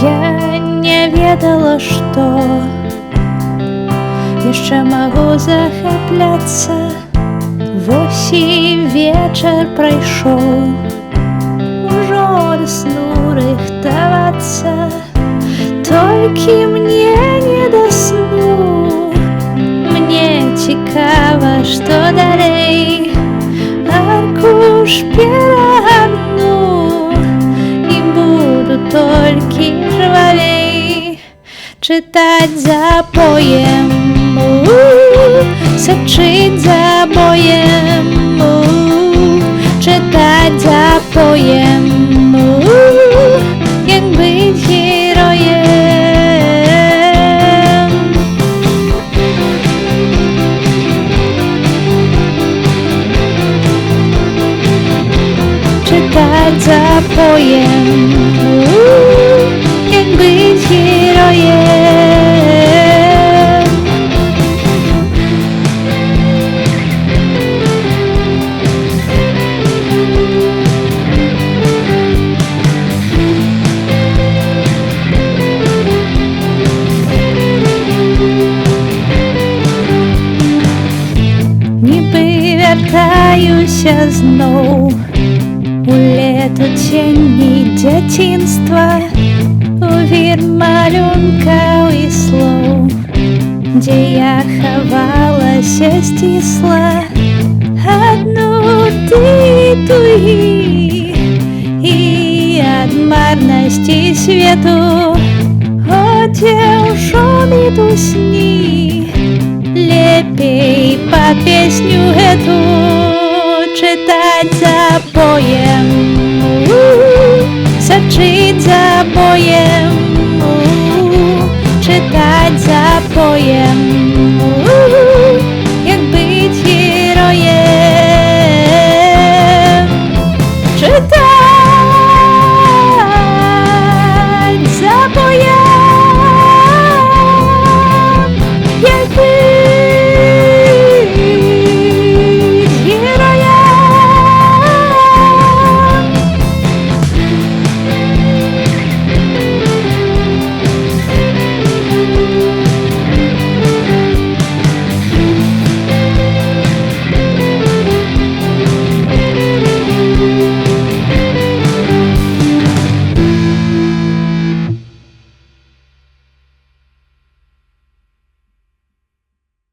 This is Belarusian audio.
Я не ведала, што яшчэ магу захапляцца. Вось і вечар прайшоў, ужо да сну рыхтавацца. Толькі мне не да сну, мне цікава, што далей. Аркуш перагадну і буду толькі жвавей чытаць за поем, сачыць за боем, чытаць за поем, як быць героем. Чытаць за поем, як быць героем. Нібы вяртаюся зноў у лето ценей дзяцінства, у вір малюнкаў і слоў, дзе я хавалася сцісла адну ты тугі і ад марнасці свету. О, дзе ўжо мітусні, лепей пад песню гэту чытаць за поем.